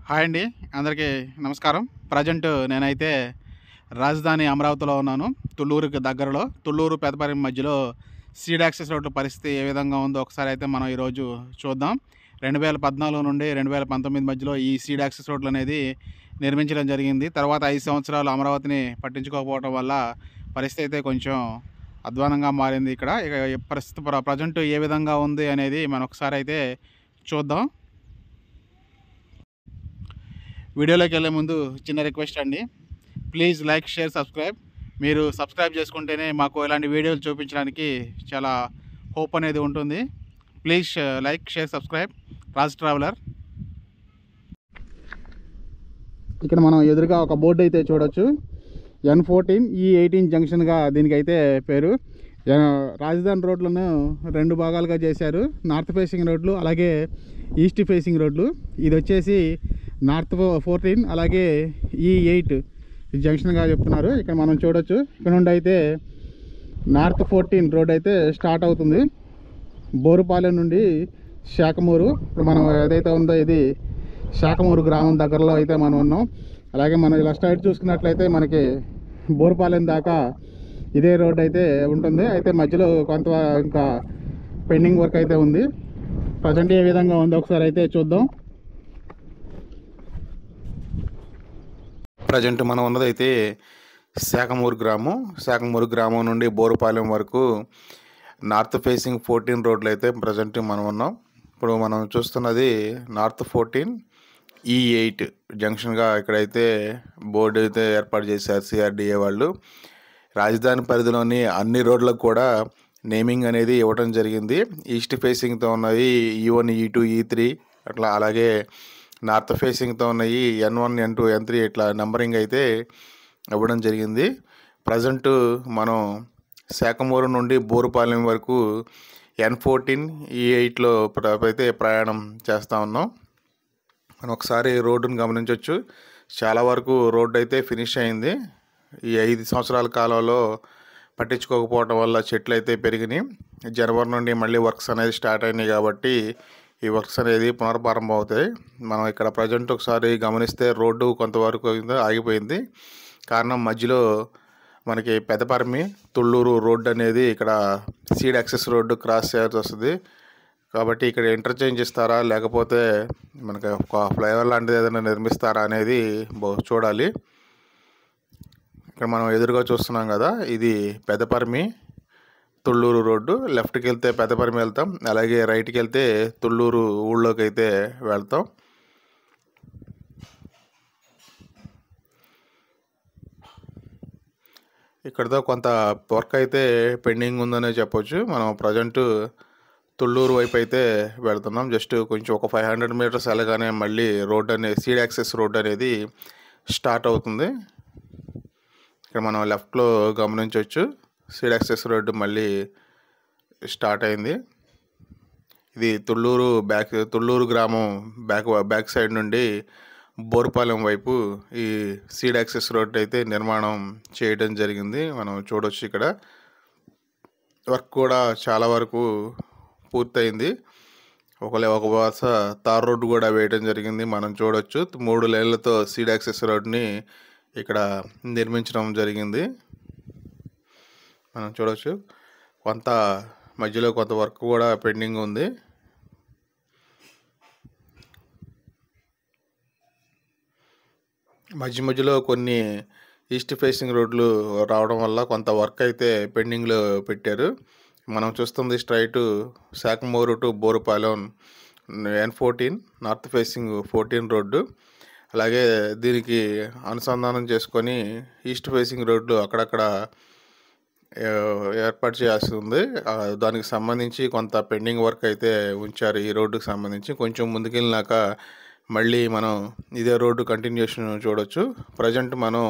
Hi అండి. అందరికీ నమస్కారం. ప్రజెంట్ నేనైతే రాజధాని అమరావతిలో ఉన్నాను. తుళ్ళూరుకి దగ్గరలో. తుళ్ళూరు, పెదపరిమి మధ్యలో సీడ్ యాక్సెస్ రోడ్ల పరిస్థితి ఏ విధంగా ఉందో ఒకసారి అయితే మనం ఈరోజు చూద్దాం. 2014 నుండి 2019 మధ్యలో ఈ సీడ్ యాక్సెస్ రోడ్లు అనేది నిర్మించడం జరిగింది. తర్వాత 5 సంవత్సరాలు అమరావతిని పట్టించుకోకపోవడం వల్ల పరిస్థితి అయితే కొంచెం అధ్వానంగా మారింది ఇక్కడ. ఇక ప్రస్తుత ప్రజెంట్ ఏ విధంగా ఉంది అనేది మనం ఒకసారి అయితే చూద్దాం. వీడియోలోకి వెళ్ళే ముందు చిన్న రిక్వెస్ట్ అండి, ప్లీజ్ లైక్, షేర్, సబ్స్క్రైబ్. మీరు సబ్స్క్రైబ్ చేసుకుంటేనే మాకు ఇలాంటి వీడియోలు చూపించడానికి చాలా హోప్ అనేది ఉంటుంది. Please like, share, subscribe. Raj traveller. ఇక్కడ మనం ఎదురుగా ఒక బోర్డు అయితే చూడొచ్చు. N14 E18 జంక్షన్గా దీనికైతే పేరు. రాజధాని రోడ్లను 2 భాగాలుగా చేశారు. నార్త్ ఫేసింగ్ రోడ్లు, అలాగే ఈస్ట్ ఫేసింగ్ రోడ్లు. ఇది వచ్చేసి నార్త్ 14, అలాగే E8 జంక్షన్గా చెప్తున్నారు. ఇక్కడ మనం చూడొచ్చు. ఇక్కడ నుండి అయితే నార్త్ 14 రోడ్ అయితే స్టార్ట్ అవుతుంది. బోరుపాలెం నుండి శాఖమూరు. ఇప్పుడు మనం ఏదైతే ఉందో ఇది శాఖమూరు గ్రామం దగ్గరలో అయితే మనం ఉన్నాం. అలాగే మనం ఇలా స్ట్రైట్ చూసుకున్నట్లయితే మనకి బోరుపాలెం దాకా ఇదే రోడ్ అయితే ఉంటుంది. అయితే మధ్యలో కొంత ఇంకా పెండింగ్ వర్క్ అయితే ఉంది. ప్రజెంట్ ఏ విధంగా ఉందో ఒకసారి అయితే చూద్దాం. ప్రజెంట్ మనం ఉన్నదైతే శాఖమూరు గ్రామం నుండి బోరుపాలెం వరకు నార్త్ ఫేసింగ్ 14 రోడ్లు అయితే ప్రజెంట్ మనం ఉన్నాం. ఇప్పుడు మనం చూస్తున్నది నార్త్ 14 E8 జంక్షన్గా ఇక్కడైతే బోర్డు అయితే ఏర్పాటు చేశారు CRDA వాళ్ళు. రాజధాని పరిధిలోని అన్ని రోడ్లకు కూడా నేమింగ్ అనేది ఇవ్వడం జరిగింది. ఈస్ట్ ఫేసింగ్తో ఉన్నవి E1, E2, E3 అట్లా, అలాగే నార్త్ ఫేసింగ్తో ఉన్నాయి N1, N2, N3 ఇట్లా నంబరింగ్ అయితే ఇవ్వడం జరిగింది. ప్రజెంట్ మనం శాఖమూరు నుండి బోరుపాలెం వరకు N14 E8లో అయితే ప్రయాణం చేస్తూ ఉన్నాం. మనం ఒకసారి రోడ్డును గమనించవచ్చు. చాలా వరకు రోడ్డు అయితే ఫినిష్ అయింది. ఈ 5 సంవత్సరాల కాలంలో పట్టించుకోకపోవడం వల్ల చెట్లు అయితే పెరిగినాయి. జనవరి నుండి మళ్ళీ వర్క్స్ అనేది స్టార్ట్ అయినాయి కాబట్టి ఈ వర్క్స్ అనేది పునర్ప్రారంభం అవుతాయి. మనం ఇక్కడ ప్రజెంట్ ఒకసారి గమనిస్తే రోడ్డు కొంతవరకు ఆగిపోయింది. కారణం మధ్యలో మనకి పెదపరిమి తుళ్ళూరు రోడ్డు అనేది ఇక్కడ సీడ్ యాక్సెస్ రోడ్డు క్రాస్ చేయాల్సి వస్తుంది. కాబట్టి ఇక్కడ ఇంటర్చేంజ్ ఇస్తారా, లేకపోతే మనకి ఒక ఫ్లైఓవర్ లాంటిది ఏదైనా నిర్మిస్తారా అనేది చూడాలి. ఇక్కడ మనం ఎదురుగా చూస్తున్నాం కదా, ఇది పెదపరిమి తుళ్ళూరు రోడ్డు. లెఫ్ట్కి వెళ్తే పెదపరిమి వెళ్తాం, అలాగే రైట్కి వెళ్తే తుళ్ళూరు ఊళ్ళోకి అయితే వెళ్తాం. ఇక్కడతో కొంత వర్క్ అయితే పెండింగ్ ఉందనే చెప్పొచ్చు. మనం ప్రజెంట్ తుళ్ళూరు వైపు అయితే వెళ్తున్నాం. జస్ట్ కొంచెం ఒక 500 మీటర్స్ వెళ్ళగానే మళ్ళీ రోడ్ అనేది సీడ్ యాక్సెస్ రోడ్ అనేది స్టార్ట్ అవుతుంది. ఇక్కడ మనం లెఫ్ట్లో గమనించవచ్చు, సీడ్ యాక్సెస్ రోడ్డు మళ్ళీ స్టార్ట్ అయింది. ఇది తుళ్ళూరు గ్రామం బ్యాక్ సైడ్ నుండి బోరుపాలెం వైపు ఈ సీడ్ యాక్సెస్ రోడ్ అయితే నిర్మాణం చేయడం జరిగింది. మనం చూడవచ్చు ఇక్కడ వర్క్ కూడా చాలా వరకు పూర్తయింది. ఒక వరుస తార్ రోడ్డు కూడా వేయడం జరిగింది. మనం చూడవచ్చు 3 లేన్లతో సీడ్ యాక్సెస్ రోడ్ని ఇక్కడ నిర్మించడం జరిగింది. మనం చూడవచ్చు కొంత మధ్యలో కొంత వర్క్ కూడా పెండింగ్ ఉంది. మధ్యలో కొన్ని ఈస్ట్ ఫేసింగ్ రోడ్లు రావడం వల్ల కొంత వర్క్ అయితే పెండింగ్లో పెట్టారు. మనం చూస్తుంది straight Sakhamuru to Borupalem N14 north facing 14 road. అలాగే దీనికి అనుసంధానం చేసుకొని ఈస్ట్ ఫేసింగ్ రోడ్లు అక్కడక్కడ ఏర్పాటు చేయాల్సి ఉంది. దానికి సంబంధించి కొంత పెండింగ్ వర్క్ అయితే ఉంచారు. ఈ రోడ్డుకి సంబంధించి కొంచెం ముందుకెళ్ళినాక మళ్ళీ మనం ఇదే రోడ్డు కంటిన్యూషన్ చూడొచ్చు. ప్రజెంట్ మనం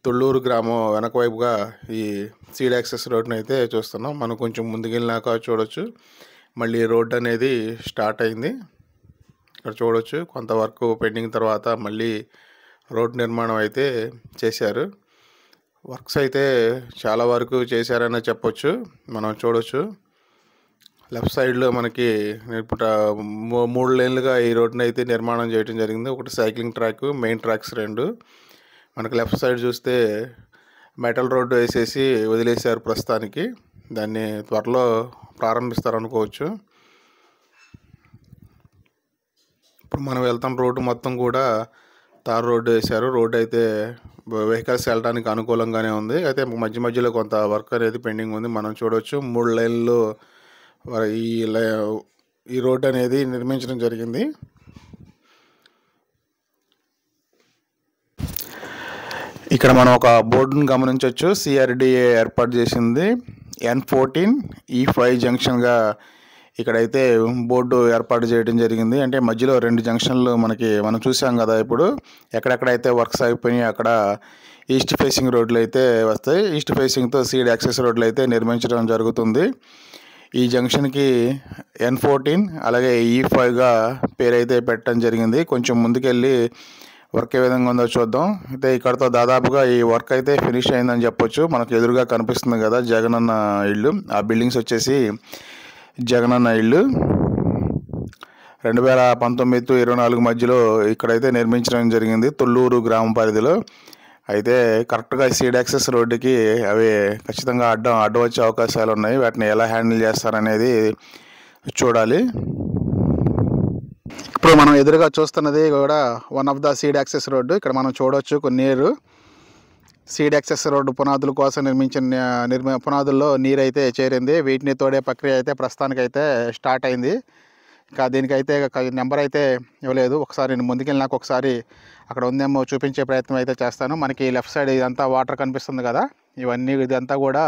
తుళ్ళూరు గ్రామం వెనక వైపుగా ఈ సీడ్ యాక్సెస్ రోడ్ని అయితే చూస్తున్నాం. మనం కొంచెం ముందుకెళ్ళినాక చూడొచ్చు మళ్ళీ రోడ్డు అనేది స్టార్ట్ అయింది. ఇక్కడ చూడొచ్చు కొంత వర్క్ పెండింగ్ తర్వాత మళ్ళీ రోడ్ నిర్మాణం అయితే చేశారు. వర్క్స్ అయితే చాలా వరకు చేశారనే చెప్పొచ్చు. మనం చూడొచ్చు లెఫ్ట్ సైడ్లో మనకి ఇప్పుడు 3 లేన్లుగా ఈ రోడ్ని అయితే నిర్మాణం చేయడం జరిగింది. ఒకటి సైక్లింగ్ ట్రాక్, మెయిన్ ట్రాక్స్ 2. మనకి లెఫ్ట్ సైడ్ చూస్తే మెటల్ రోడ్డు వేసేసి వదిలేశారు ప్రస్తుతానికి. దాన్ని త్వరలో ప్రారంభిస్తారనుకోవచ్చు. ఇప్పుడు మనం వెళ్తున్న రోడ్డు మొత్తం కూడా తార్ రోడ్డు వేశారు. రోడ్డు అయితే వెహికల్స్ వెళ్ళడానికి అనుకూలంగానే ఉంది. అయితే మధ్య మధ్యలో కొంత వర్క్ అనేది పెండింగ్ ఉంది. మనం చూడవచ్చు 3 లైన్లు ఈ రోడ్డు అనేది నిర్మించడం జరిగింది. ఇక్కడ మనం ఒక బోర్డును గమనించవచ్చు. CRDA ఏర్పాటు చేసింది. N14E5 జంక్షన్గా ఇక్కడైతే బోర్డు ఏర్పాటు చేయడం జరిగింది. అంటే మధ్యలో 2 జంక్షన్లు మనం చూసాం కదా. ఇప్పుడు ఎక్కడెక్కడైతే వర్క్స్ అయిపోయినాయి అక్కడ ఈస్ట్ ఫేసింగ్ రోడ్లు అయితే వస్తాయి. ఈస్ట్ ఫేసింగ్తో సీడ్ యాక్సెస్ రోడ్లు అయితే నిర్మించడం జరుగుతుంది. ఈ జంక్షన్కి N14 అలాగే E5గా పేరైతే పెట్టడం జరిగింది. కొంచెం ముందుకెళ్ళి వర్క్ ఏ విధంగా ఉందో చూద్దాం. అయితే ఇక్కడతో దాదాపుగా ఈ వర్క్ అయితే ఫినిష్ అయిందని చెప్పొచ్చు. మనకు ఎదురుగా కనిపిస్తుంది కదా జగనన్న ఇల్లు. ఆ బిల్డింగ్స్ వచ్చేసి జగనన్న ఇల్లు 2019-24 మధ్యలో ఇక్కడైతే నిర్మించడం జరిగింది తుళ్ళూరు గ్రామ పరిధిలో. అయితే కరెక్ట్గా సీడ్ యాక్సెస్ రోడ్డుకి అవి ఖచ్చితంగా అడ్డం వచ్చే అవకాశాలు ఉన్నాయి. వాటిని ఎలా హ్యాండిల్ చేస్తారనేది చూడాలి. ఇప్పుడు మనం ఎదురుగా చూస్తున్నది కూడా one of the seed access road. ఇక్కడ మనం చూడవచ్చు కొన్ని నీరు సీడ్ యాక్సెస్ రోడ్డు పునాదుల కోసం నిర్మించిన పునాదుల్లో నీరు అయితే చేరింది. వీటిని తోడే ప్రక్రియ అయితే ప్రస్తుతానికైతే స్టార్ట్ అయింది. ఇంకా దీనికైతే నెంబర్ అయితే ఇవ్వలేదు. ఒకసారి నేను ముందుకెళ్ళినాక ఒకసారి అక్కడ ఉందేమో చూపించే ప్రయత్నం అయితే చేస్తాను. మనకి లెఫ్ట్ సైడ్ ఇదంతా వాటర్ కనిపిస్తుంది కదా, ఇదంతా కూడా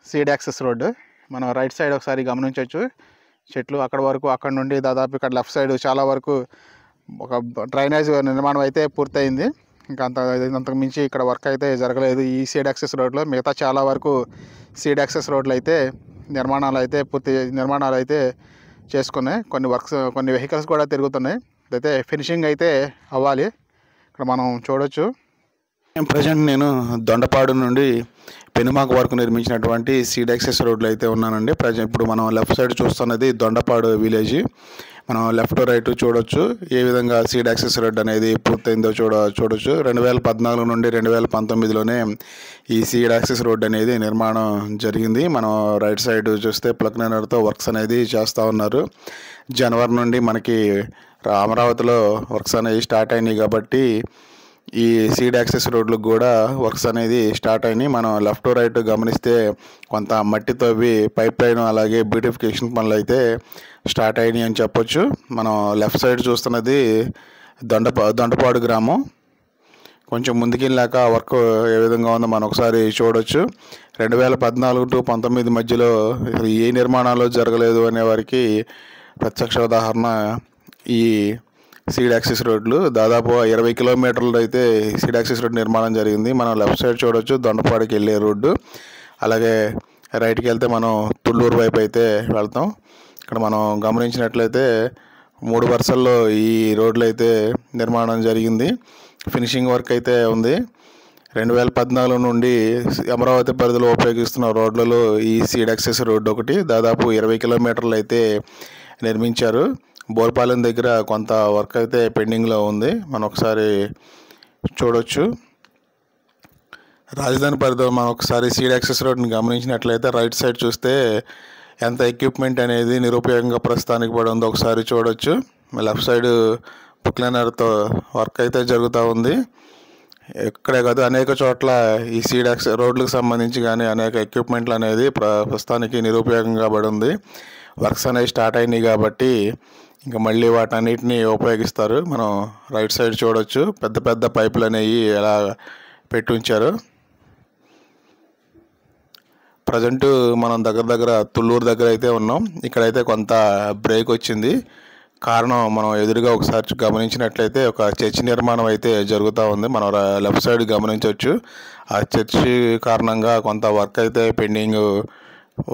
సీడ్ యాక్సెస్ రోడ్డు. మనం రైట్ సైడ్ ఒకసారి గమనించవచ్చు చెట్లు అక్కడ నుండి దాదాపు ఇక్కడ లెఫ్ట్ సైడ్ చాలా వరకు ఒక డ్రైనేజ్ నిర్మాణం అయితే పూర్తయింది. ఇంకా అంతకు మించి ఇక్కడ వర్క్ అయితే జరగలేదు ఈ సీడ్ యాక్సెస్ రోడ్లో. మిగతా చాలా వరకు సీడ్ యాక్సెస్ రోడ్లు అయితే నిర్మాణాలు అయితే చేసుకున్నాయి. కొన్ని వెహికల్స్ కూడా తిరుగుతున్నాయి. అయితే ఫినిషింగ్ అయితే అవ్వాలి. ఇక్కడ మనం చూడవచ్చు. ప్రజెంట్ నేను దొండపాడు నుండి పెనుమాక వరకు నిర్మించినటువంటి సీడ్ యాక్సెస్ రోడ్లు అయితే ఉన్నానండి. ఇప్పుడు మనం లెఫ్ట్ సైడ్ చూస్తున్నది దొండపాడు విలేజ్. మనం లెఫ్ట్ రైట్ చూడొచ్చు ఏ విధంగా సీడ్ యాక్సెస్ రోడ్ అనేది పూర్తయిందో చూడొచ్చు. 2014 నుండి 2019లోనే ఈ సీడ్ యాక్సెస్ రోడ్ అనేది నిర్మాణం జరిగింది. మనం రైట్ సైడ్ చూస్తే ప్లగ్నర్తో వర్క్స్ అనేది చేస్తూ ఉన్నారు. జనవరి నుండి మనకి అమరావతిలో వర్క్స్ అనేవి స్టార్ట్ అయినాయి కాబట్టి ఈ సీడ్ యాక్సెస్ రోడ్లకు కూడా వర్క్స్ అనేది స్టార్ట్ అయినాయి. మనం లెఫ్ట్ రైట్ గమనిస్తే కొంత మట్టి తవ్వి పైప్ లైన్ అలాగే బ్యూటిఫికేషన్ పనులు అయితే స్టార్ట్ అయినాయి అని చెప్పొచ్చు. మనం లెఫ్ట్ సైడ్ చూస్తున్నది దొండపాడు గ్రామం. కొంచెం ముందుకెళ్ళాక వర్క్ ఏ విధంగా ఉందో మనం ఒకసారి చూడొచ్చు. 2014-19 మధ్యలో ఏ నిర్మాణాలు జరగలేదు అనే వారికి ప్రత్యక్ష ఉదాహరణ ఈ సీడ్ యాక్సెస్ రోడ్లు. దాదాపు 20 కిలోమీటర్లు అయితే సీడ్ యాక్సెస్ రోడ్ నిర్మాణం జరిగింది. మనం లెఫ్ట్ సైడ్ చూడొచ్చు దొండపాడికి వెళ్ళే రోడ్డు. అలాగే రైట్కి వెళ్తే మనం తుళ్ళూరు వైపు అయితే వెళ్తాం. ఇక్కడ మనం గమనించినట్లయితే 3 వరుసల్లో ఈ రోడ్లు అయితే నిర్మాణం జరిగింది. ఫినిషింగ్ వర్క్ అయితే ఉంది. 2014 నుండి అమరావతి పరిధిలో ఉపయోగిస్తున్న రోడ్లలో ఈ సీడ్ యాక్సెస్ రోడ్డు ఒకటి. దాదాపు 20 కిలోమీటర్లు అయితే నిర్మించారు. బోర్పాలెం దగ్గర కొంత వర్క్ అయితే పెండింగ్లో ఉంది. మనం ఒకసారి చూడొచ్చు. రాజధాని పరిధిలో మనం ఒకసారి సీడ్ యాక్సెస్ రోడ్ని గమనించినట్లయితే రైట్ సైడ్ చూస్తే ఎంత ఎక్విప్మెంట్ అనేది నిరుపయోగంగా ప్రస్తుతానికి పడి ఉందో ఒకసారి చూడొచ్చు. లెఫ్ట్ సైడ్ బుక్లైనర్తో వర్క్ అయితే జరుగుతూ ఉంది. ఇక్కడే కాదు అనేక చోట్ల ఈ సీడ్ యాక్సెస్ రోడ్లకు సంబంధించి కానీ అనేక ఎక్విప్మెంట్లు అనేది ప్రస్తుతానికి నిరుపయోగంగా పడి ఉంది. వర్క్స్ అనేవి స్టార్ట్ అయినాయి కాబట్టి ఇంకా మళ్ళీ వాటన్నిటిని ఉపయోగిస్తారు. మనం రైట్ సైడ్ చూడొచ్చు పెద్ద పెద్ద పైపులు అనేవి ఎలా పెట్టి ఉంచారు. ప్రజెంట్ మనం దగ్గర తుళ్ళూరు దగ్గర అయితే ఉన్నాం. ఇక్కడైతే కొంత బ్రేక్ వచ్చింది. కారణం మనం ఎదురుగా ఒకసారి గమనించినట్లయితే ఒక చర్చి నిర్మాణం అయితే జరుగుతూ ఉంది. మనం లెఫ్ట్ సైడ్ గమనించవచ్చు. ఆ చర్చి కారణంగా కొంత వర్క్ అయితే పెండింగ్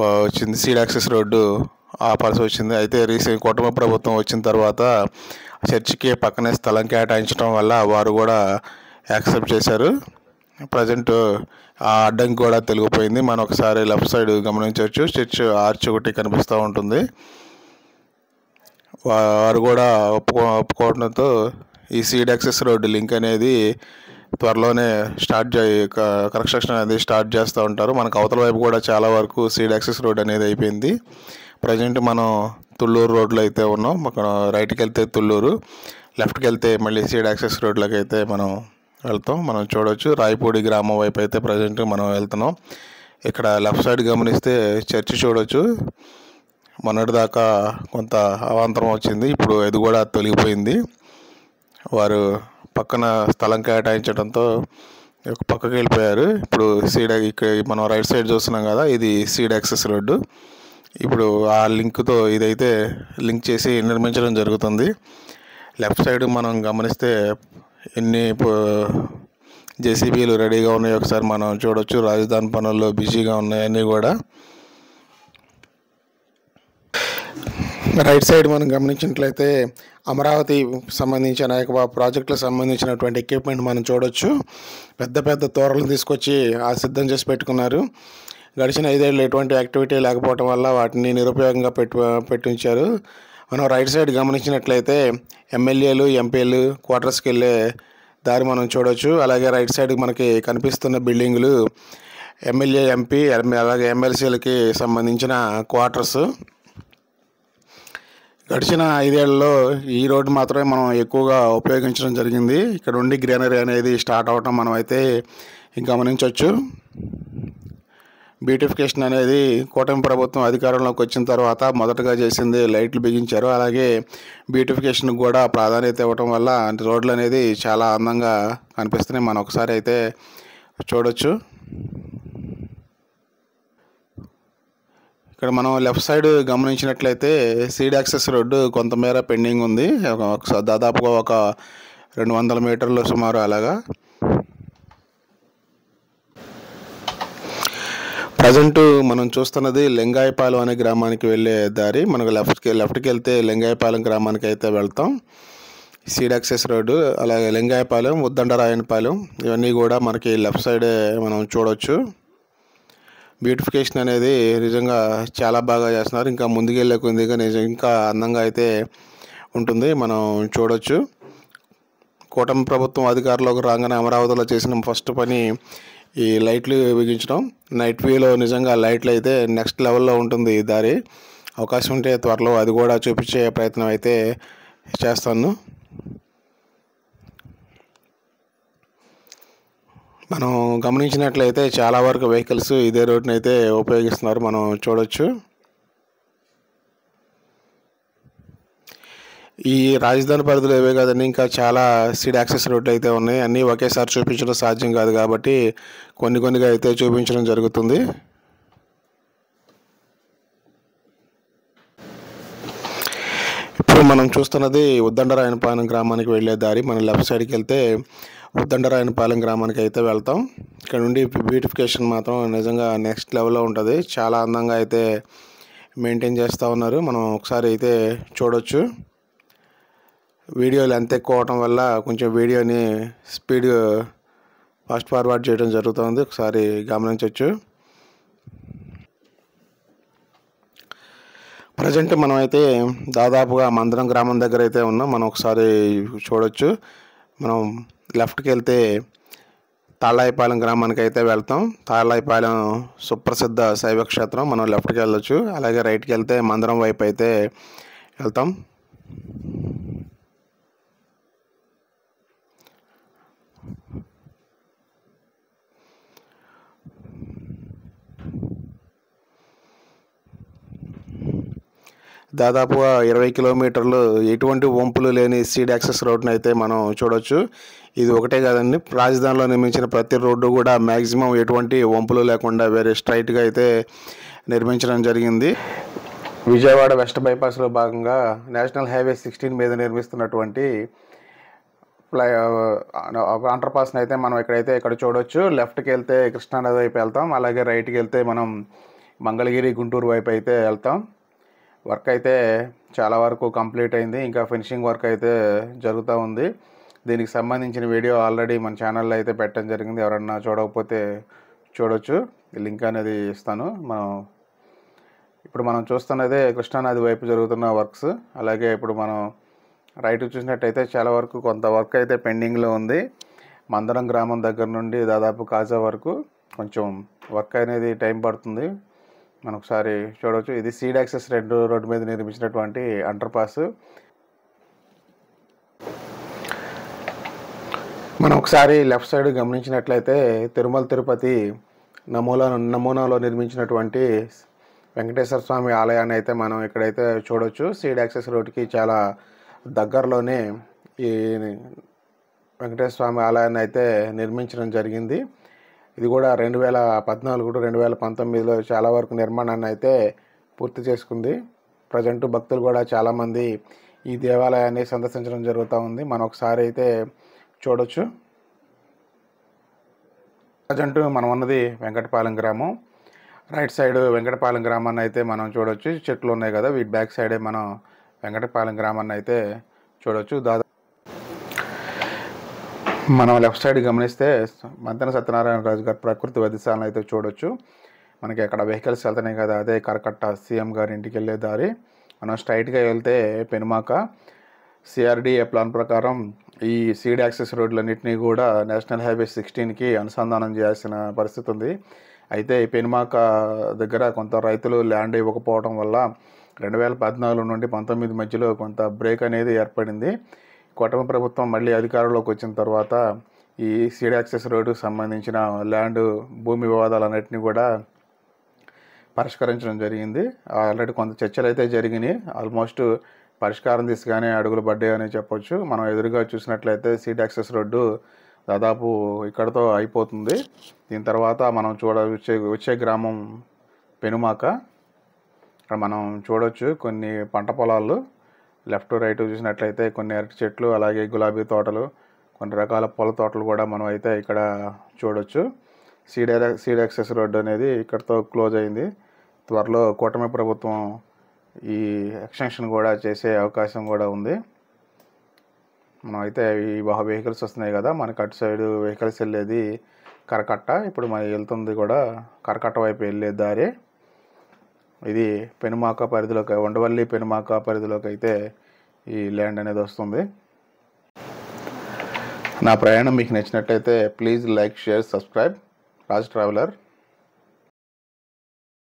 వచ్చింది. సీడ్ యాక్సెస్ రోడ్డు ఆపాల్సి వచ్చింది. అయితే రీసెంట్ కుటుంబ ప్రభుత్వం వచ్చిన తర్వాత చర్చికి పక్కనే స్థలం కేటాయించడం వల్ల వారు కూడా యాక్సెప్ట్ చేశారు. ప్రజెంట్ ఆ అడ్డంకి కూడా తొలగిపోయింది. మనం ఒకసారి లెఫ్ట్ సైడ్ గమనించవచ్చు, చర్చ్ ఆర్చ్ ఒకటి కనిపిస్తూ ఉంటుంది. వారు కూడా ఒప్పుకోవడంతో ఈ సీడ్ యాక్సెస్ రోడ్డు లింక్ అనేది త్వరలోనే కన్స్ట్రక్షన్ అనేది స్టార్ట్ చేస్తూ ఉంటారు. మనకు అవతల వైపు కూడా చాలా వరకు సీడ్ యాక్సెస్ రోడ్ అనేది అయిపోయింది. ప్రజెంట్ మనం తుళ్ళూరు రోడ్లో అయితే ఉన్నాం. అక్కడ రైట్కి వెళ్తే తుళ్ళూరు, లెఫ్ట్కి వెళ్తే మళ్ళీ సీడ్ యాక్సెస్ రోడ్లోకి అయితే మనం వెళ్తాం. మనం చూడవచ్చు రాయపూడి గ్రామం వైపు అయితే ప్రజెంట్ మనం వెళ్తున్నాం. ఇక్కడ లెఫ్ట్ సైడ్ గమనిస్తే చర్చి చూడవచ్చు. మొన్నటిదాకా కొంత అవాంతరం వచ్చింది, ఇప్పుడు అది కూడా తొలగిపోయింది. వారు పక్కన స్థలం కేటాయించడంతో పక్కకి వెళ్ళిపోయారు. ఇప్పుడు ఇక్కడ మనం రైట్ సైడ్ చూస్తున్నాం కదా, ఇది సీడ్ యాక్సెస్ రోడ్డు. ఇప్పుడు ఆ లింక్తో ఇదైతే లింక్ చేసి నిర్మించడం జరుగుతుంది. లెఫ్ట్ సైడ్ మనం గమనిస్తే ఎన్ని జేసీబీలు రెడీగా ఉన్నాయో ఒకసారి మనం చూడవచ్చు. రాజధాని పనుల్లో బిజీగా ఉన్నాయన్నీ కూడా. రైట్ సైడ్ మనం గమనించినట్లయితే అమరావతి సంబంధించిన అనేక ప్రాజెక్టులకు సంబంధించినటువంటి ఎక్విప్మెంట్ మనం చూడవచ్చు. పెద్ద పెద్ద తోరలను తీసుకొచ్చి సిద్ధం చేసి పెట్టుకున్నారు. గడిచిన 5 ఏళ్ళు ఎటువంటి యాక్టివిటీ లేకపోవడం వల్ల వాటిని నిరుపయోగంగా పెట్టించారు. మనం రైట్ సైడ్ గమనించినట్లయితే ఎమ్మెల్యేలు, ఎంపీలు క్వార్టర్స్కి వెళ్ళే దారి మనం చూడవచ్చు. అలాగే రైట్ సైడ్ మనకి కనిపిస్తున్న బిల్డింగులు ఎమ్మెల్యే, ఎంపీ, అలాగే ఎమ్మెల్సీలకి సంబంధించిన క్వార్టర్స్. గడిచిన 5 ఏళ్లలో ఈ రోడ్డు మాత్రమే మనం ఎక్కువగా ఉపయోగించడం జరిగింది. ఇక్కడ నుండి గ్రీనరీ అనేది స్టార్ట్ అవటం మనం అయితే గమనించవచ్చు. బ్యూటిఫికేషన్ అనేది కూటమి ప్రభుత్వం అధికారంలోకి వచ్చిన తర్వాత మొదటగా చేసింది లైట్లు బిగించారు. అలాగే బ్యూటిఫికేషన్ కూడా ప్రాధాన్యత ఇవ్వటం వల్ల రోడ్లు అనేది చాలా అందంగా కనిపిస్తున్నాయి. మనం ఒకసారి అయితే చూడవచ్చు. ఇక్కడ మనం లెఫ్ట్ సైడ్ గమనించినట్లయితే సీడ్ యాక్సెస్ రోడ్డు కొంతమేర పెండింగ్ ఉంది. దాదాపుగా ఒక 200 మీటర్లు సుమారు అలాగా. ప్రజెంట్ మనం చూస్తున్నది లింగాయపాలెం అనే గ్రామానికి వెళ్ళే దారి. మనకు లెఫ్ట్కి వెళ్తే లింగాయపాలెం గ్రామానికి అయితే వెళ్తాం. సీడ్ యాక్సెస్ రోడ్డు, అలాగే లింగాయపాలెం, ఉద్దండరాయనపాలెం ఇవన్నీ కూడా మనకి లెఫ్ట్ సైడే మనం చూడవచ్చు. బ్యూటిఫికేషన్ అనేది నిజంగా చాలా బాగా చేస్తున్నారు. ఇంకా ముందుకెళ్ళే కొద్దిగా ఇంకా అందంగా అయితే ఉంటుంది, మనం చూడవచ్చు. కూటమి ప్రభుత్వం అధికారంలోకి రాగానే అమరావతిలో చేసిన ఫస్ట్ పని ఈ లైట్లు బిగించడం. నైట్ వ్యూలో నిజంగా లైట్లు అయితే నెక్స్ట్ లెవెల్లో ఉంటుంది ఈ దారి. అవకాశం ఉంటే త్వరలో అది కూడా చూపించే ప్రయత్నం అయితే చేస్తాను. మనం గమనించినట్లయితే చాలా వరకు వెహికల్స్ ఇదే రోడ్ని అయితే ఉపయోగిస్తున్నారు, మనం చూడవచ్చు. ఈ రాజధాని పరిధిలో ఏవే కాదండి, ఇంకా చాలా సీడ్ యాక్సెస్ రోడ్లు అయితే ఉన్నాయి. అన్నీ ఒకేసారి చూపించడం సాధ్యం కాదు కాబట్టి కొన్నిగా అయితే చూపించడం జరుగుతుంది. ఇప్పుడు మనం చూస్తున్నది ఉద్దండరాయనపాలెం గ్రామానికి వెళ్ళే దారి. మనం లెఫ్ట్ సైడ్కి వెళ్తే ఉద్దండరాయనపాలెం గ్రామానికి అయితే వెళ్తాం. ఇక్కడ నుండి బ్యూటిఫికేషన్ మాత్రం నిజంగా నెక్స్ట్ లెవెల్లో ఉంటుంది. చాలా అందంగా అయితే మెయింటైన్ చేస్తూ ఉన్నారు, మనం ఒకసారి అయితే చూడవచ్చు. వీడియో లెంత్ ఎక్కువ అవటం వల్ల కొంచెం వీడియోని స్పీడ్ ఫాస్ట్ ఫార్వర్డ్ చేయడం జరుగుతుంది, ఒకసారి గమనించవచ్చు. ప్రజెంట్ మనం అయితే దాదాపుగా మందరం గ్రామం దగ్గర అయితే ఉన్నాం, మనం ఒకసారి చూడవచ్చు. మనం లెఫ్ట్కి వెళ్తే తాళ్ళాయిపాలెం గ్రామానికి అయితే వెళ్తాం. తాళ్ళాయిపాలెం సుప్రసిద్ధ శైవ క్షేత్రం, మనం లెఫ్ట్కి వెళ్ళొచ్చు. అలాగే రైట్కి వెళ్తే మందరం వైపు అయితే వెళ్తాం. దాదాపుగా 20 కిలోమీటర్లు ఎటువంటి వంపులు లేని సీడ్ యాక్సెస్ రోడ్ని అయితే మనం చూడవచ్చు. ఇది ఒకటే కాదండి, రాజధానిలో నిర్మించిన ప్రతి రోడ్డు కూడా మ్యాక్సిమం ఎటువంటి వంపులు లేకుండా వేరే స్ట్రైట్గా అయితే నిర్మించడం జరిగింది. విజయవాడ వెస్ట్ బైపాస్లో భాగంగా నేషనల్ హైవే 16 మీద నిర్మిస్తున్నటువంటి అండర్ పాస్ని అయితే మనం ఇక్కడ చూడవచ్చు. లెఫ్ట్కి వెళ్తే కృష్ణానది వైపు వెళ్తాం, అలాగే రైట్కి వెళ్తే మనం మంగళగిరి, గుంటూరు వైపు అయితే వెళ్తాం. వర్క్ అయితే చాలా వరకు కంప్లీట్ అయింది, ఇంకా ఫినిషింగ్ వర్క్ అయితే జరుగుతూ ఉంది. దీనికి సంబంధించిన వీడియో ఆల్రెడీ మన ఛానల్లో అయితే పెట్టడం జరిగింది. ఎవరన్నా చూడకపోతే చూడొచ్చు. లింక్ అనేది ఇస్తాను. ఇప్పుడు మనం చూస్తున్నదే కృష్ణానది వైపు జరుగుతున్న వర్క్స్. అలాగే ఇప్పుడు మనం రైట్ చూసినట్టయితే చాలా వరకు కొంత వర్క్ అయితే పెండింగ్లో ఉంది. మందరం గ్రామం దగ్గర నుండి దాదాపు కాజా వరకు కొంచెం వర్క్ అనేది టైం పడుతుంది. మనం ఒకసారి చూడవచ్చు. ఇది సీడ్ యాక్సెస్ రోడ్డు మీద నిర్మించినటువంటి అండర్ పాస్. మనం ఒకసారి లెఫ్ట్ సైడ్ గమనించినట్లయితే తిరుమల తిరుపతి నమూనాలో నిర్మించినటువంటి వెంకటేశ్వర స్వామి ఆలయాన్ని అయితే మనం ఇక్కడైతే చూడవచ్చు. సీడ్ యాక్సెస్ రోడ్కి చాలా దగ్గరలోనే ఈ వెంకటేశ్వర స్వామి ఆలయాన్ని అయితే నిర్మించడం జరిగింది. ఇది కూడా 2014 2019లో చాలా వరకు నిర్మాణాన్ని అయితే పూర్తి చేసుకుంది. ప్రజెంట్ భక్తులు కూడా చాలామంది ఈ దేవాలయాన్ని సందర్శించడం జరుగుతూ ఉంది. మనం ఒకసారి అయితే చూడొచ్చు. ప్రజెంట్ మనం ఉన్నది వెంకటపాలెం గ్రామం. రైట్ సైడ్ వెంకటపాలెం గ్రామాన్ని అయితే మనం చూడొచ్చు. చెట్లు ఉన్నాయి కదా, వీటి బ్యాక్ సైడే మనం వెంకటపాలెం గ్రామాన్ని అయితే చూడొచ్చు. మనం లెఫ్ట్ సైడ్ గమనిస్తే మంతెన సత్యనారాయణ రాజు గారి ప్రకృతి వైద్యశాలను అయితే చూడొచ్చు. మనకి అక్కడ వెహికల్స్ వెళ్తున్నాయి కదా, అదే కరకట్ట సీఎం గారి ఇంటికి వెళ్ళే దారి. మనం స్ట్రైట్గా వెళ్తే పెనుమాక. సిఆర్డీఏ ప్లాన్ ప్రకారం ఈ సీడ్ యాక్సెస్ రోడ్లన్నింటినీ కూడా నేషనల్ హైవే 16కి అనుసంధానం చేయాల్సిన పరిస్థితి ఉంది. అయితే ఈ పెనుమాక దగ్గర కొంత రైతులు ల్యాండ్ ఇవ్వకపోవడం వల్ల 2014 నుండి 19 మధ్యలో కొంత బ్రేక్ అనేది ఏర్పడింది. కూటమి ప్రభుత్వం మళ్ళీ అధికారంలోకి వచ్చిన తర్వాత ఈ సీడ్ యాక్సెస్ రోడ్డుకు సంబంధించిన భూమి వివాదాలన్నింటినీ కూడా పరిష్కరించడం జరిగింది. ఆల్రెడీ కొంత చర్చలు అయితే జరిగినాయి. ఆల్మోస్ట్ పరిష్కారం దిశగానే అడుగులు పడ్డాయని చెప్పొచ్చు. మనం ఎదురుగా చూసినట్లయితే సీడ్ యాక్సెస్ రోడ్డు దాదాపు ఇక్కడతో అయిపోతుంది. దీని తర్వాత మనం వచ్చే గ్రామం పెనుమాక. ఇక్కడ మనం చూడొచ్చు కొన్ని పంట పొలాలు. లెఫ్ట్ రైట్ చూసినట్లయితే కొన్ని అరటి చెట్లు, అలాగే గులాబీ తోటలు, కొన్ని రకాల పూల తోటలు కూడా మనం అయితే ఇక్కడ చూడొచ్చు. సీడ్ యాక్సెస్ రోడ్డు అనేది ఇక్కడతో క్లోజ్ అయింది. త్వరలో కూటమి ప్రభుత్వం ఈ ఎక్స్టెన్షన్ కూడా చేసే అవకాశం కూడా ఉంది. మనం అయితే ఈ వెహికల్స్ వస్తున్నాయి కదా, మనకి అటు సైడ్ వెహికల్స్ వెళ్ళేది కరకట్ట. ఇప్పుడు మనం వెళ్తుంది కూడా కరకట్ట వైపు వెళ్ళే దారి. ఇది పెనుమాక పరిధిలోకి, ఉండవల్లి పెనుమాక పరిధిలోకి అయితే ఈ ల్యాండ్ అనేది వస్తుంది. నా ప్రయాణం మీకు నచ్చినట్లయితే please like, share, subscribe Raj traveller.